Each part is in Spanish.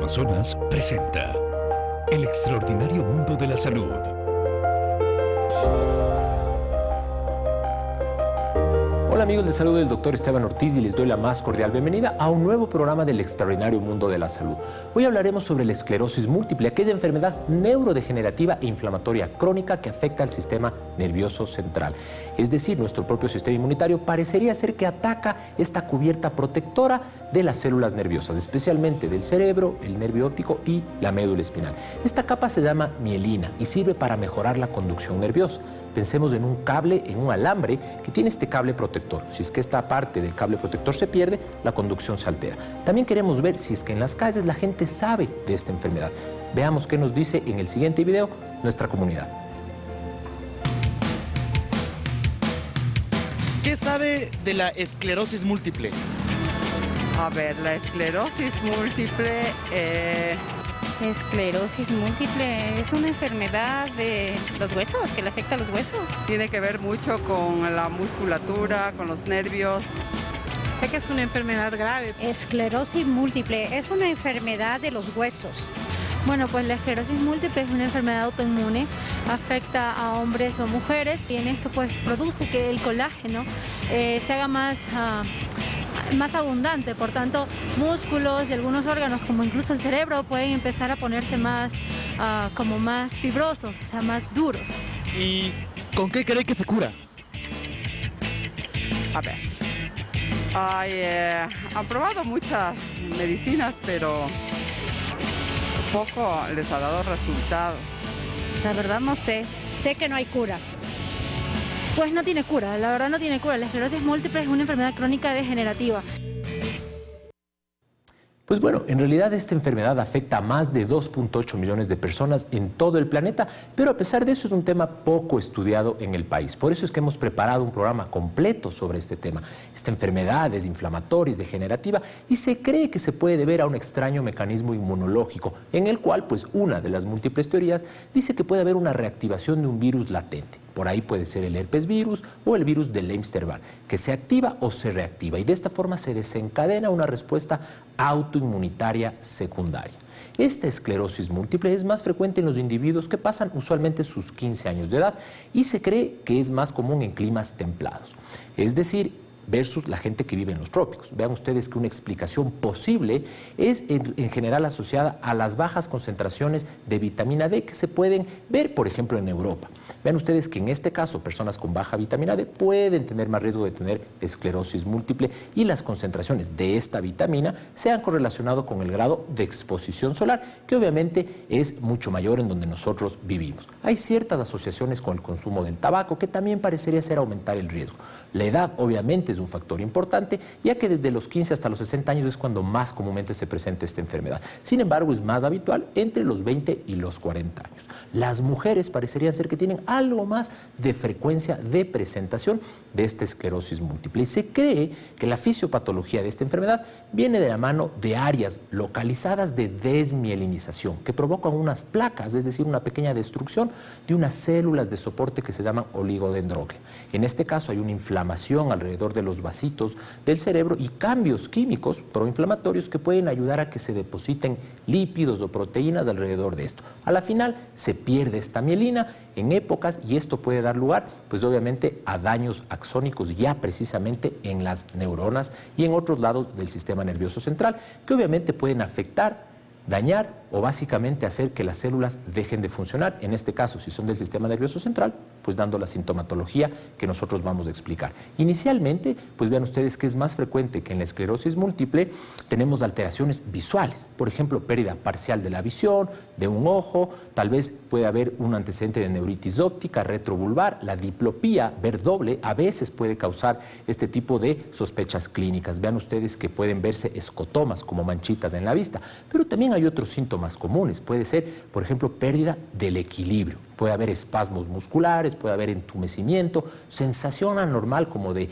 Amazonas presenta El extraordinario mundo de la salud. Hola amigos, les saluda el doctor Esteban Ortiz y les doy la más cordial bienvenida a un nuevo programa del extraordinario mundo de la salud. Hoy hablaremos sobre la esclerosis múltiple, aquella enfermedad neurodegenerativa e inflamatoria crónica que afecta al sistema nervioso central. Es decir, nuestro propio sistema inmunitario parecería ser que ataca esta cubierta protectora de las células nerviosas, especialmente del cerebro, el nervio óptico y la médula espinal. Esta capa se llama mielina y sirve para mejorar la conducción nerviosa. Pensemos en un cable, en un alambre que tiene este cable protector. Si es que esta parte del cable protector se pierde, la conducción se altera. También queremos ver si es que en las calles la gente sabe de esta enfermedad. Veamos qué nos dice en el siguiente video nuestra comunidad. ¿Qué sabe de la esclerosis múltiple? A ver, la esclerosis múltiple... Esclerosis múltiple es una enfermedad de los huesos, que le afecta a los huesos. Tiene que ver mucho con la musculatura, con los nervios. Sé que es una enfermedad grave. Esclerosis múltiple es una enfermedad de los huesos. Bueno, pues la esclerosis múltiple es una enfermedad autoinmune, afecta a hombres o mujeres y en esto pues produce que el colágeno se haga más abundante, por tanto músculos y algunos órganos como incluso el cerebro pueden empezar a ponerse más fibrosos, o sea, más duros. ¿Y con qué cree que se cura? A ver, han probado muchas medicinas, pero poco les ha dado resultado. La verdad no sé, sé que no hay cura. Pues no tiene cura, la verdad no tiene cura. La esclerosis múltiple es una enfermedad crónica degenerativa. Pues bueno, en realidad esta enfermedad afecta a más de 2.8 millones de personas en todo el planeta, pero a pesar de eso es un tema poco estudiado en el país. Por eso es que hemos preparado un programa completo sobre este tema. Esta enfermedad es inflamatoria, es degenerativa y se cree que se puede deber a un extraño mecanismo inmunológico, en el cual pues una de las múltiples teorías dice que puede haber una reactivación de un virus latente. Por ahí puede ser el herpes virus o el virus del Epstein-Barr, que se activa o se reactiva y de esta forma se desencadena una respuesta autoinmunitaria secundaria. Esta esclerosis múltiple es más frecuente en los individuos que pasan usualmente sus 15 años de edad y se cree que es más común en climas templados, es decir, versus la gente que vive en los trópicos. Vean ustedes que una explicación posible es en general asociada a las bajas concentraciones de vitamina D que se pueden ver, por ejemplo, en Europa. Vean ustedes que en este caso personas con baja vitamina D pueden tener más riesgo de tener esclerosis múltiple y las concentraciones de esta vitamina se han correlacionado con el grado de exposición solar, que obviamente es mucho mayor en donde nosotros vivimos. Hay ciertas asociaciones con el consumo del tabaco que también parecería ser aumentar el riesgo. La edad obviamente es un factor importante, ya que desde los 15 hasta los 60 años es cuando más comúnmente se presenta esta enfermedad. Sin embargo, es más habitual entre los 20 y los 40 años. Las mujeres parecerían ser que tienen algo más de frecuencia de presentación de esta esclerosis múltiple. Y se cree que la fisiopatología de esta enfermedad viene de la mano de áreas localizadas de desmielinización que provocan unas placas, es decir, una pequeña destrucción de unas células de soporte que se llaman oligodendroclea. En este caso hay una inflamación alrededor de los vasitos del cerebro y cambios químicos proinflamatorios que pueden ayudar a que se depositen lípidos o proteínas alrededor de esto. A la final se pierde esta mielina en épocas y esto puede dar lugar, pues obviamente, a daños axónicos ya precisamente en las neuronas y en otros lados del sistema nervioso central, que obviamente pueden afectar, dañar o básicamente hacer que las células dejen de funcionar. En este caso, si son del sistema nervioso central, pues dando la sintomatología que nosotros vamos a explicar. Inicialmente, pues vean ustedes que es más frecuente que en la esclerosis múltiple tenemos alteraciones visuales, por ejemplo, pérdida parcial de la visión, de un ojo, tal vez puede haber un antecedente de neuritis óptica, retrovulvar, la diplopía, ver doble, a veces puede causar este tipo de sospechas clínicas. Vean ustedes que pueden verse escotomas como manchitas en la vista, pero también hay otros síntomas comunes. Puede ser, por ejemplo, pérdida del equilibrio. Puede haber espasmos musculares, puede haber entumecimiento, sensación anormal como de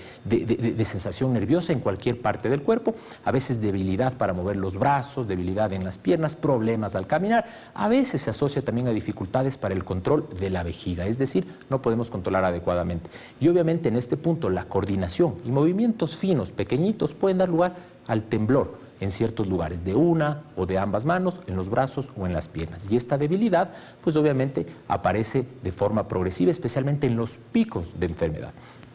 sensación nerviosa en cualquier parte del cuerpo, a veces debilidad para mover los brazos, debilidad en las piernas, problemas al caminar. A veces se asocia también a dificultades para el control de la vejiga, es decir, no podemos controlar adecuadamente. Y obviamente en este punto la coordinación y movimientos finos, pequeñitos, pueden dar lugar al temblor. en ciertos lugares, de una o de ambas manos, en los brazos o en las piernas. Y esta debilidad, pues obviamente aparece de forma progresiva, especialmente en los picos de enfermedad.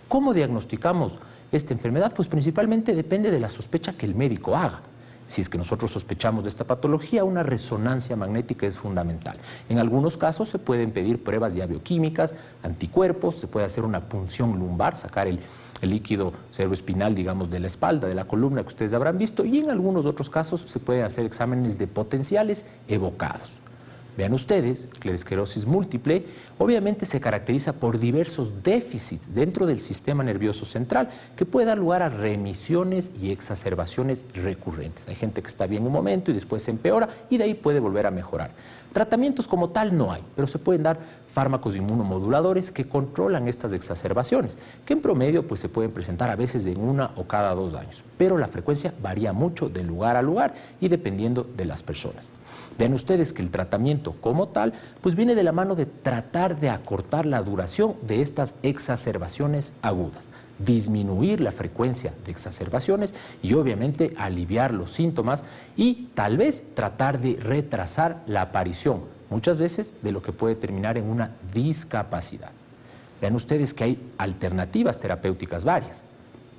¿Cómo diagnosticamos esta enfermedad? Pues principalmente depende de la sospecha que el médico haga. Si es que nosotros sospechamos de esta patología, una resonancia magnética es fundamental. En algunos casos se pueden pedir pruebas ya bioquímicas, anticuerpos, se puede hacer una punción lumbar, sacar el líquido cerebroespinal, digamos, de la espalda, de la columna que ustedes habrán visto, y en algunos otros casos se pueden hacer exámenes de potenciales evocados. Vean ustedes que la esclerosis múltiple obviamente se caracteriza por diversos déficits dentro del sistema nervioso central que puede dar lugar a remisiones y exacerbaciones recurrentes. Hay gente que está bien un momento y después se empeora y de ahí puede volver a mejorar. Tratamientos como tal no hay, pero se pueden dar fármacos inmunomoduladores que controlan estas exacerbaciones, que en promedio pues, se pueden presentar a veces en 1 o cada 2 años, pero la frecuencia varía mucho de lugar a lugar y dependiendo de las personas. Vean ustedes que el tratamiento como tal pues viene de la mano de tratar de acortar la duración de estas exacerbaciones agudas, disminuir la frecuencia de exacerbaciones y obviamente aliviar los síntomas y tal vez tratar de retrasar la aparición, muchas veces, de lo que puede terminar en una discapacidad. Vean ustedes que hay alternativas terapéuticas varias.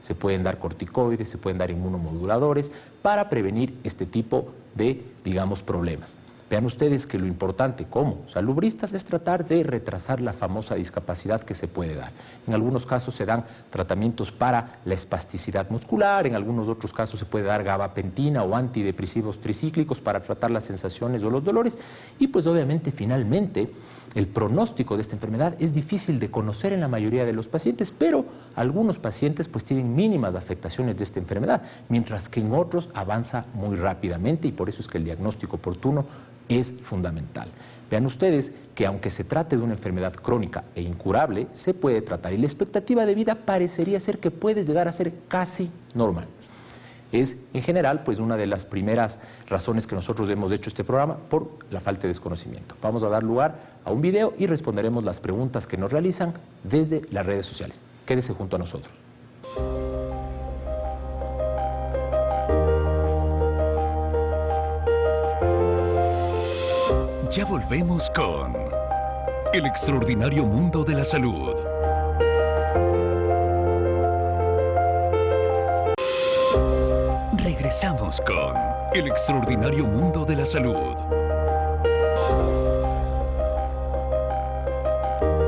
Se pueden dar corticoides, se pueden dar inmunomoduladores para prevenir este tipo de, digamos, problemas. Vean ustedes que lo importante como salubristas es tratar de retrasar la famosa discapacidad que se puede dar. En algunos casos se dan tratamientos para la espasticidad muscular, en algunos otros casos se puede dar gabapentina o antidepresivos tricíclicos para tratar las sensaciones o los dolores y pues obviamente finalmente el pronóstico de esta enfermedad es difícil de conocer en la mayoría de los pacientes, pero algunos pacientes pues tienen mínimas afectaciones de esta enfermedad, mientras que en otros avanza muy rápidamente y por eso es que el diagnóstico oportuno es fundamental. Vean ustedes que aunque se trate de una enfermedad crónica e incurable, se puede tratar y la expectativa de vida parecería ser que puede llegar a ser casi normal. Es en general pues una de las primeras razones que nosotros hemos hecho este programa por la falta de desconocimiento. Vamos a dar lugar a un video y responderemos las preguntas que nos realizan desde las redes sociales. Quédese junto a nosotros. Ya volvemos con El extraordinario mundo de la salud. Regresamos con El extraordinario mundo de la salud.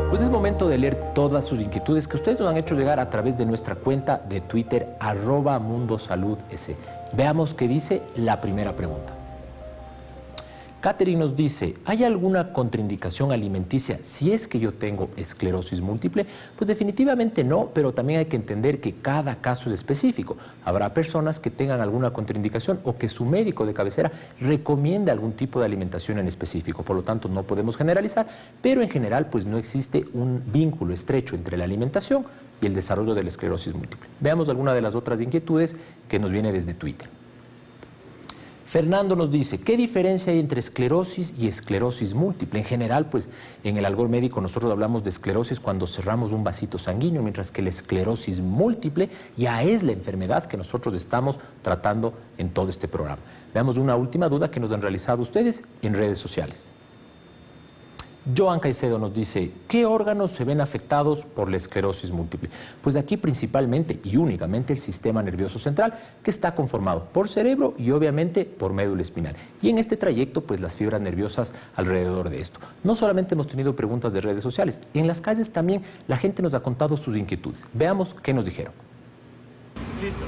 Pues es momento de leer todas sus inquietudes que ustedes nos han hecho llegar a través de nuestra cuenta de Twitter @mundosaludS. Veamos qué dice la primera pregunta. Catherine nos dice, ¿hay alguna contraindicación alimenticia si es que yo tengo esclerosis múltiple? Pues definitivamente no, pero también hay que entender que cada caso es específico. Habrá personas que tengan alguna contraindicación o que su médico de cabecera recomiende algún tipo de alimentación en específico. Por lo tanto, no podemos generalizar, pero en general pues no existe un vínculo estrecho entre la alimentación y el desarrollo de la esclerosis múltiple. Veamos alguna de las otras inquietudes que nos viene desde Twitter. Fernando nos dice, ¿qué diferencia hay entre esclerosis y esclerosis múltiple? En general, pues en el algor médico nosotros hablamos de esclerosis cuando cerramos un vasito sanguíneo, mientras que la esclerosis múltiple ya es la enfermedad que nosotros estamos tratando en todo este programa. Veamos una última duda que nos han realizado ustedes en redes sociales. Joan Caicedo nos dice, ¿qué órganos se ven afectados por la esclerosis múltiple? Pues aquí principalmente y únicamente el sistema nervioso central, que está conformado por cerebro y obviamente por médula espinal. Y en este trayecto, pues las fibras nerviosas alrededor de esto. No solamente hemos tenido preguntas de redes sociales, en las calles también la gente nos ha contado sus inquietudes. Veamos qué nos dijeron. Listo.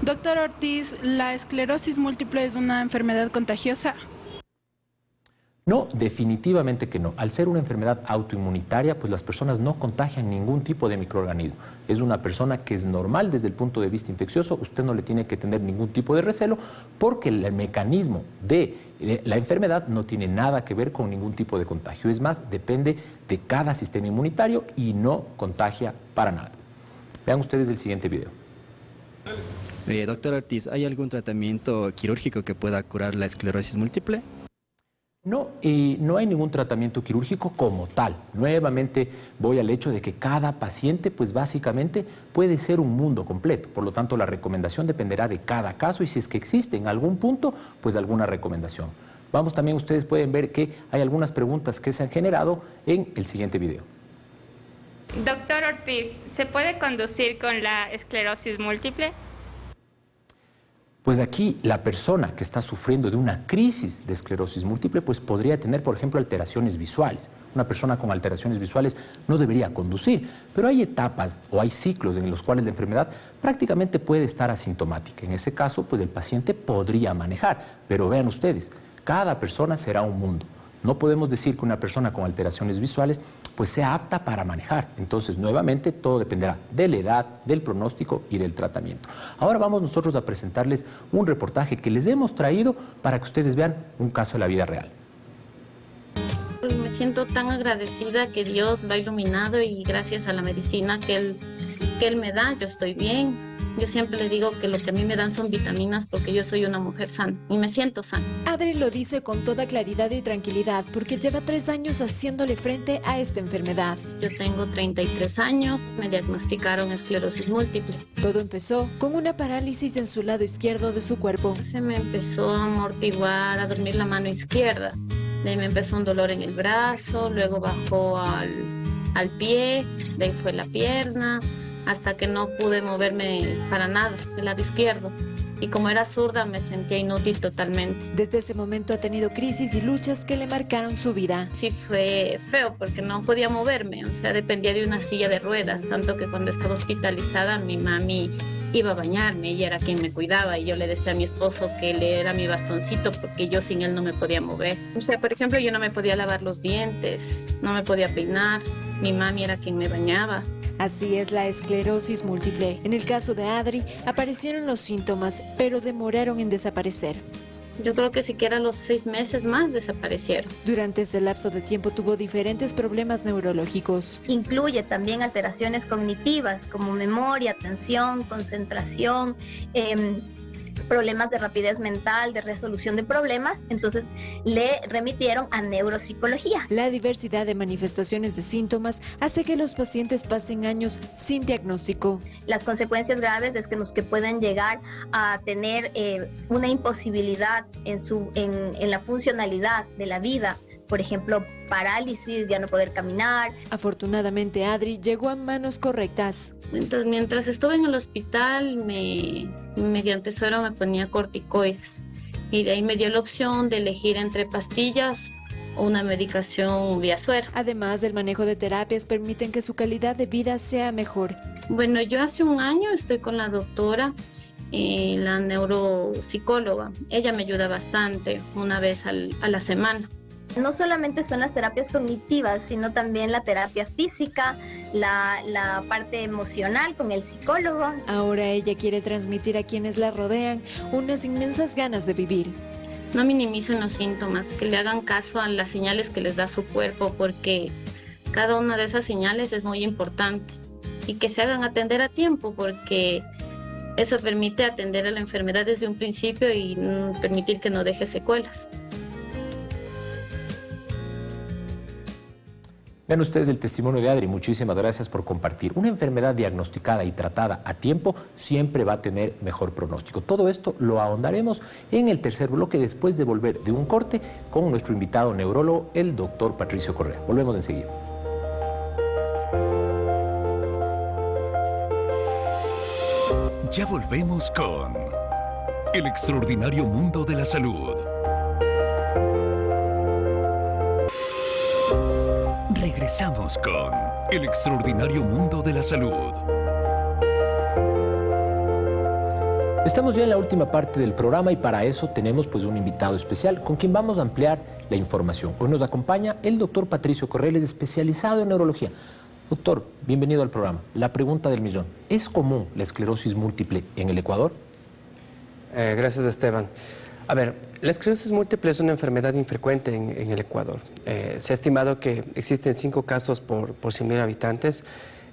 Doctor Ortiz, ¿la esclerosis múltiple es una enfermedad contagiosa? No, definitivamente que no. Al ser una enfermedad autoinmunitaria, pues las personas no contagian ningún tipo de microorganismo. Es una persona que es normal desde el punto de vista infeccioso. Usted no le tiene que tener ningún tipo de recelo porque el mecanismo de la enfermedad no tiene nada que ver con ningún tipo de contagio. Es más, depende de cada sistema inmunitario y no contagia para nada. Vean ustedes el siguiente video. Doctor Ortiz, ¿hay algún tratamiento quirúrgico que pueda curar la esclerosis múltiple? No, no hay ningún tratamiento quirúrgico como tal. Nuevamente voy al hecho de que cada paciente, pues básicamente puede ser un mundo completo. Por lo tanto, la recomendación dependerá de cada caso y si es que existe en algún punto, pues alguna recomendación. Vamos también, ustedes pueden ver que hay algunas preguntas que se han generado en el siguiente video. Doctor Ortiz, ¿se puede conducir con la esclerosis múltiple? Pues aquí la persona que está sufriendo de una crisis de esclerosis múltiple pues podría tener, por ejemplo, alteraciones visuales. Una persona con alteraciones visuales no debería conducir, pero hay etapas o hay ciclos en los cuales la enfermedad prácticamente puede estar asintomática. En ese caso, pues el paciente podría manejar, pero vean ustedes, cada persona será un mundo. No podemos decir que una persona con alteraciones visuales pues sea apta para manejar. Entonces, nuevamente, todo dependerá de la edad, del pronóstico y del tratamiento. Ahora vamos nosotros a presentarles un reportaje que les hemos traído para que ustedes vean un caso de la vida real. Me siento tan agradecida que Dios lo ha iluminado y gracias a la medicina que Él me da, yo estoy bien. Yo siempre le digo que lo que a mí me dan son vitaminas porque yo soy una mujer sana y me siento sana. Adri lo dice con toda claridad y tranquilidad porque lleva 3 años haciéndole frente a esta enfermedad. Yo tengo 33 años, me diagnosticaron esclerosis múltiple. Todo empezó con una parálisis en su lado izquierdo de su cuerpo. Se me empezó a amortiguar, a dormir la mano izquierda. De ahí me empezó un dolor en el brazo, luego bajó al pie, de ahí fue la pierna, hasta que no pude moverme para nada del lado izquierdo. Y como era zurda, me sentía inútil totalmente. Desde ese momento ha tenido crisis y luchas que le marcaron su vida. Sí fue feo porque no podía moverme, o sea, dependía de una silla de ruedas, tanto que cuando estaba hospitalizada mi mami iba a bañarme, ella era quien me cuidaba y yo le decía a mi esposo que él era mi bastoncito porque yo sin él no me podía mover. O sea, por ejemplo, yo no me podía lavar los dientes, no me podía peinar, mi mami era quien me bañaba. Así es la esclerosis múltiple. En el caso de Adri, aparecieron los síntomas, pero demoraron en desaparecer. Yo creo que siquiera los 6 meses más desaparecieron. Durante ese lapso de tiempo tuvo diferentes problemas neurológicos. Incluye también alteraciones cognitivas como memoria, atención, concentración, problemas de rapidez mental, de resolución de problemas, entonces le remitieron a neuropsicología. La diversidad de manifestaciones de síntomas hace que los pacientes pasen años sin diagnóstico. Las consecuencias graves es que pueden llegar a tener una imposibilidad en la funcionalidad de la vida. Por ejemplo, parálisis, ya no poder caminar. Afortunadamente, Adri llegó a manos correctas. Entonces, mientras estuve en el hospital, mediante suero me ponía corticoides. Y de ahí me dio la opción de elegir entre pastillas o una medicación vía suero. Además, el manejo de terapias permiten que su calidad de vida sea mejor. Bueno, yo hace un año estoy con la doctora, la neuropsicóloga. Ella me ayuda bastante, una vez a la semana. No solamente son las terapias cognitivas, sino también la terapia física, la parte emocional con el psicólogo. Ahora ella quiere transmitir a quienes la rodean unas inmensas ganas de vivir. No minimicen los síntomas, que le hagan caso a las señales que les da su cuerpo, porque cada una de esas señales es muy importante. Y que se hagan atender a tiempo, porque eso permite atender a la enfermedad desde un principio y permitir que no deje secuelas. Vean ustedes el testimonio de Adri, muchísimas gracias por compartir. Una enfermedad diagnosticada y tratada a tiempo siempre va a tener mejor pronóstico. Todo esto lo ahondaremos en el tercer bloque después de volver de un corte con nuestro invitado neurólogo, el doctor Patricio Correa. Volvemos enseguida. Ya volvemos con El extraordinario mundo de la salud. Regresamos con El extraordinario mundo de la salud. Estamos ya en la última parte del programa y para eso tenemos pues un invitado especial con quien vamos a ampliar la información. Hoy nos acompaña el doctor Patricio Correa, es especializado en neurología. Doctor, bienvenido al programa. La pregunta del millón, ¿es común la esclerosis múltiple en el Ecuador? Gracias, Esteban. A ver, la esclerosis múltiple es una enfermedad infrecuente en el Ecuador. Se ha estimado que existen 5 casos por 100.000 habitantes.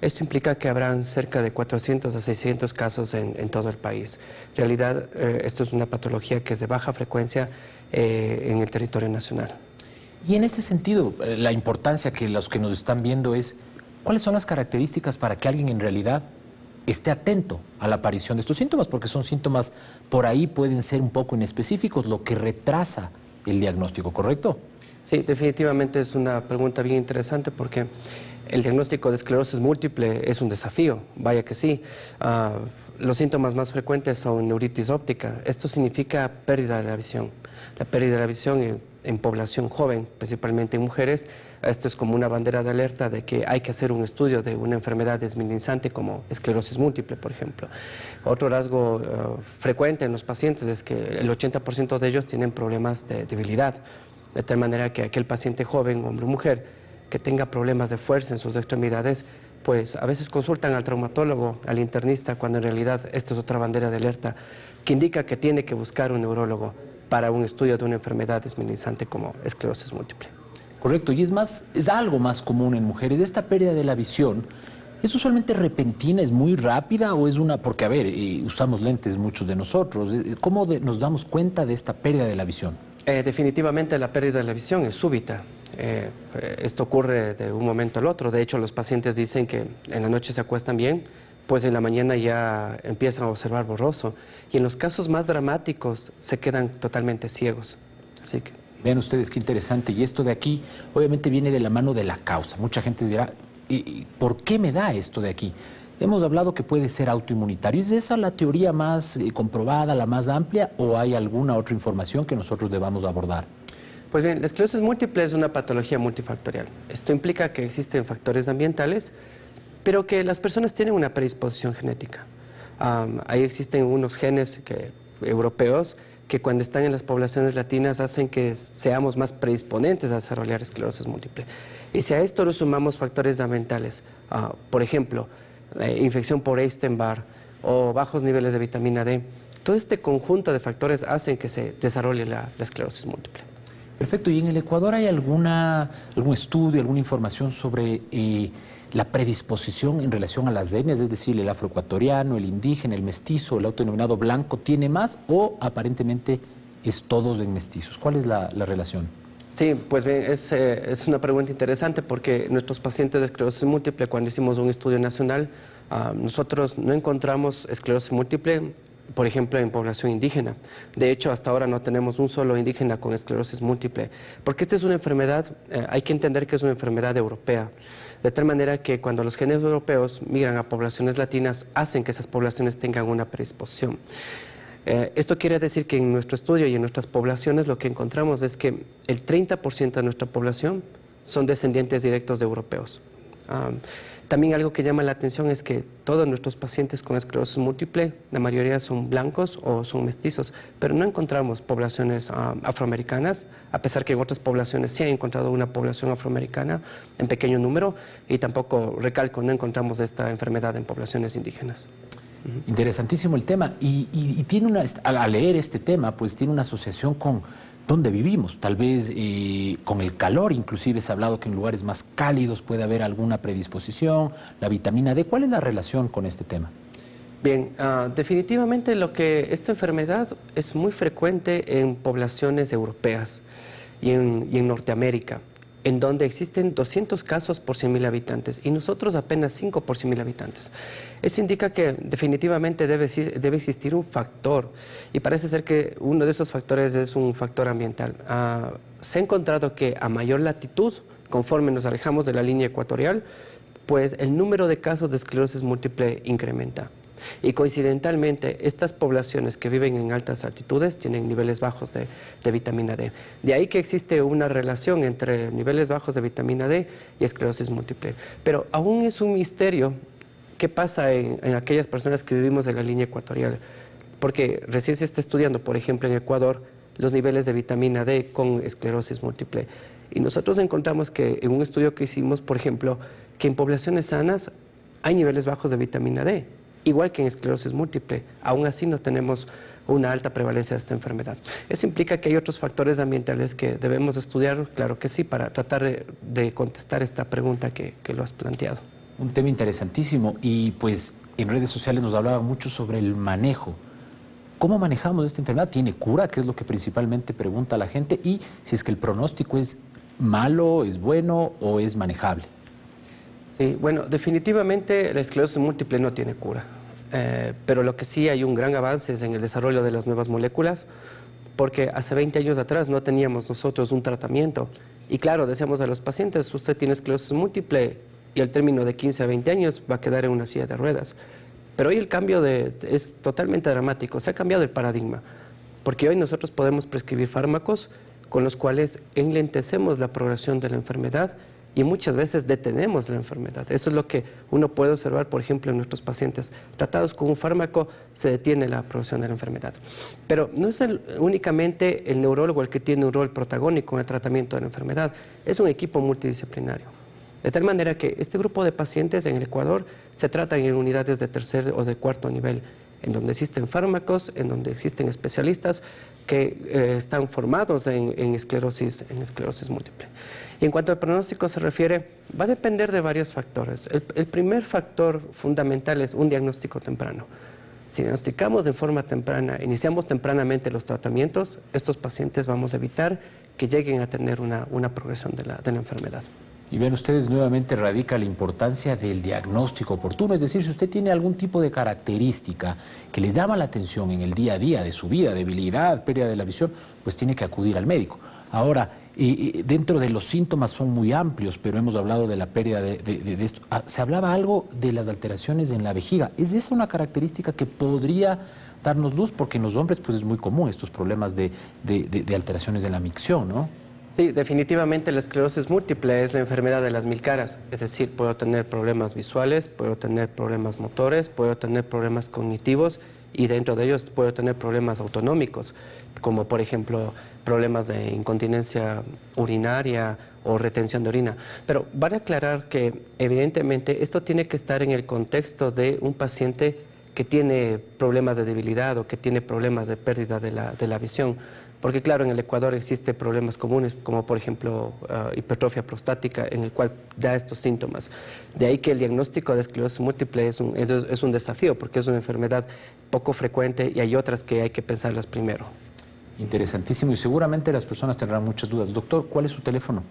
Esto implica que habrán cerca de 400 a 600 casos en todo el país. En realidad, esto es una patología que es de baja frecuencia en el territorio nacional. Y en ese sentido, la importancia que los que nos están viendo es, ¿cuáles son las características para que alguien en realidad esté atento a la aparición de estos síntomas? Porque son síntomas, por ahí pueden ser un poco inespecíficos, lo que retrasa el diagnóstico, ¿correcto? Sí, definitivamente es una pregunta bien interesante porque el diagnóstico de esclerosis múltiple es un desafío, vaya que sí. Los síntomas más frecuentes son neuritis óptica. Esto significa pérdida de la visión. La pérdida de la visión en población joven, principalmente en mujeres, esto es como una bandera de alerta de que hay que hacer un estudio de una enfermedad desminimizante como esclerosis múltiple, por ejemplo. Otro rasgo frecuente en los pacientes es que el 80% de ellos tienen problemas de debilidad, de tal manera que aquel paciente joven, hombre o mujer, que tenga problemas de fuerza en sus extremidades, pues a veces consultan al traumatólogo, al internista, cuando en realidad esto es otra bandera de alerta que indica que tiene que buscar un neurólogo para un estudio de una enfermedad desminimizante como esclerosis múltiple. Correcto, y es algo más común en mujeres. Esta pérdida de la visión, ¿es usualmente repentina, es muy rápida o es una...? Porque, a ver, usamos lentes muchos de nosotros. ¿Cómo nos damos cuenta de esta pérdida de la visión? Definitivamente la pérdida de la visión es súbita. Esto ocurre de un momento al otro. De hecho, los pacientes dicen que en la noche se acuestan bien, pues en la mañana ya empiezan a observar borroso. Y en los casos más dramáticos se quedan totalmente ciegos. Así que... Vean ustedes qué interesante. Y esto de aquí, obviamente, viene de la mano de la causa. Mucha gente dirá, ¿por qué me da esto de aquí? Hemos hablado que puede ser autoinmunitario. ¿Es esa la teoría más comprobada, la más amplia, o hay alguna otra información que nosotros debamos abordar? Pues bien, la esclerosis múltiple es una patología multifactorial. Esto implica que existen factores ambientales, pero que las personas tienen una predisposición genética. Ahí existen unos genes europeos que cuando están en las poblaciones latinas hacen que seamos más predisponentes a desarrollar esclerosis múltiple. Y si a esto le sumamos factores ambientales, por ejemplo, infección por Epstein-Barr o bajos niveles de vitamina D, todo este conjunto de factores hacen que se desarrolle la esclerosis múltiple. Perfecto. ¿Y en el Ecuador hay algún estudio, alguna información sobre la predisposición en relación a las etnias? Es decir, el afroecuatoriano, el indígena, el mestizo, el autodenominado blanco, ¿tiene más o aparentemente es todos en mestizos? ¿Cuál es la relación? Sí, pues bien, es una pregunta interesante porque nuestros pacientes de esclerosis múltiple, cuando hicimos un estudio nacional, nosotros no encontramos esclerosis múltiple, por ejemplo, en población indígena. De hecho, hasta ahora no tenemos un solo indígena con esclerosis múltiple, porque esta es una enfermedad, hay que entender que es una enfermedad europea, de tal manera que cuando los genes europeos migran a poblaciones latinas, hacen que esas poblaciones tengan una predisposición. Esto quiere decir que en nuestro estudio y en nuestras poblaciones lo que encontramos es que el 30% de nuestra población son descendientes directos de europeos. También algo que llama la atención es que todos nuestros pacientes con esclerosis múltiple, la mayoría son blancos o son mestizos, pero no encontramos poblaciones afroamericanas, a pesar que en otras poblaciones sí han encontrado una población afroamericana en pequeño número, y tampoco, recalco, no encontramos esta enfermedad en poblaciones indígenas. Interesantísimo el tema, y tiene al leer este tema, pues tiene una asociación con dónde vivimos, tal vez con el calor. Inclusive se ha hablado que en lugares más cálidos puede haber alguna predisposición, la vitamina D. ¿Cuál es la relación con este tema? Bien, definitivamente esta enfermedad es muy frecuente en poblaciones europeas y en Norteamérica, en donde existen 200 casos por 100.000 habitantes y nosotros apenas 5 por 100.000 habitantes. Esto indica que definitivamente debe existir un factor, y parece ser que uno de esos factores es un factor ambiental. Se ha encontrado que a mayor latitud, conforme nos alejamos de la línea ecuatorial, pues el número de casos de esclerosis múltiple incrementa. Y coincidentalmente, estas poblaciones que viven en altas altitudes tienen niveles bajos de vitamina D. De ahí que existe una relación entre niveles bajos de vitamina D y esclerosis múltiple. Pero aún es un misterio qué pasa en aquellas personas que vivimos en la línea ecuatorial. Porque recién se está estudiando, por ejemplo, en Ecuador, los niveles de vitamina D con esclerosis múltiple. Y nosotros encontramos que en un estudio que hicimos, por ejemplo, que en poblaciones sanas hay niveles bajos de vitamina D. Igual que en esclerosis múltiple, aún así no tenemos una alta prevalencia de esta enfermedad. Eso implica que hay otros factores ambientales que debemos estudiar, claro que sí, para tratar de contestar esta pregunta que lo has planteado. Un tema interesantísimo, y pues en redes sociales nos hablaban mucho sobre el manejo. ¿Cómo manejamos esta enfermedad? ¿Tiene cura? Que es lo que principalmente pregunta la gente, y si es que el pronóstico es malo, es bueno o es manejable? Sí, bueno, definitivamente la esclerosis múltiple no tiene cura, pero lo que sí hay un gran avance es en el desarrollo de las nuevas moléculas, porque hace 20 años atrás no teníamos nosotros un tratamiento. Y claro, decíamos a los pacientes, usted tiene esclerosis múltiple y al término de 15 a 20 años va a quedar en una silla de ruedas. Pero hoy el cambio es totalmente dramático, se ha cambiado el paradigma, porque hoy nosotros podemos prescribir fármacos con los cuales enlentecemos la progresión de la enfermedad y muchas veces detenemos la enfermedad. Eso es lo que uno puede observar, por ejemplo, en nuestros pacientes. Tratados con un fármaco, se detiene la progresión de la enfermedad. Pero no es únicamente el neurólogo el que tiene un rol protagónico en el tratamiento de la enfermedad, es un equipo multidisciplinario. De tal manera que este grupo de pacientes en el Ecuador se tratan en unidades de tercer o de cuarto nivel, en donde existen fármacos, en donde existen especialistas que están formados en esclerosis múltiple. Y en cuanto al pronóstico se refiere, va a depender de varios factores. El primer factor fundamental es un diagnóstico temprano. Si diagnosticamos de forma temprana, iniciamos tempranamente los tratamientos, estos pacientes vamos a evitar que lleguen a tener una progresión de la enfermedad. Y ven ustedes, nuevamente radica la importancia del diagnóstico oportuno, es decir, si usted tiene algún tipo de característica que le llama la atención en el día a día de su vida, debilidad, pérdida de la visión, pues tiene que acudir al médico. Ahora, dentro de los síntomas son muy amplios, pero hemos hablado de la pérdida de esto. Se hablaba algo de las alteraciones en la vejiga. ¿Es esa una característica que podría darnos luz? Porque en los hombres pues es muy común estos problemas de alteraciones en la micción, ¿no? Sí, definitivamente la esclerosis múltiple es la enfermedad de las 1000 caras, es decir, puedo tener problemas visuales, puedo tener problemas motores, puedo tener problemas cognitivos y dentro de ellos puedo tener problemas autonómicos, como por ejemplo problemas de incontinencia urinaria o retención de orina. Pero vale aclarar que evidentemente esto tiene que estar en el contexto de un paciente que tiene problemas de debilidad o que tiene problemas de pérdida de la visión. Porque claro, en el Ecuador existen problemas comunes, como por ejemplo hipertrofia prostática, en el cual da estos síntomas. De ahí que el diagnóstico de esclerosis múltiple es un desafío, porque es una enfermedad poco frecuente y hay otras que hay que pensarlas primero. Interesantísimo, y seguramente las personas tendrán muchas dudas. Doctor, ¿cuál es su teléfono?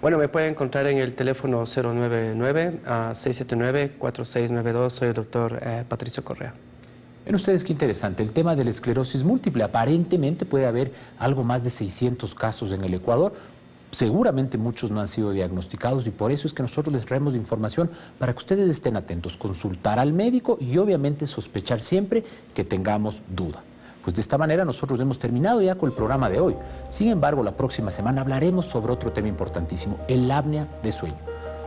Bueno, me pueden encontrar en el teléfono 099-679-4692. Soy el doctor Patricio Correa. Ven ustedes qué interesante, el tema de la esclerosis múltiple. Aparentemente puede haber algo más de 600 casos en el Ecuador. Seguramente muchos no han sido diagnosticados y por eso es que nosotros les traemos información para que ustedes estén atentos, consultar al médico y obviamente sospechar siempre que tengamos duda. Pues de esta manera nosotros hemos terminado ya con el programa de hoy. Sin embargo, la próxima semana hablaremos sobre otro tema importantísimo, el apnea de sueño.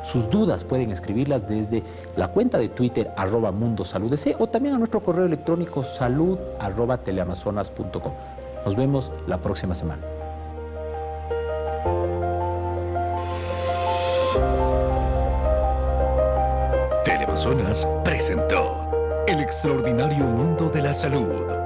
Sus dudas pueden escribirlas desde la cuenta de Twitter @mundosaludec o también a nuestro correo electrónico salud@teleamazonas.com. Nos vemos la próxima semana. Teleamazonas presentó El extraordinario mundo de la salud.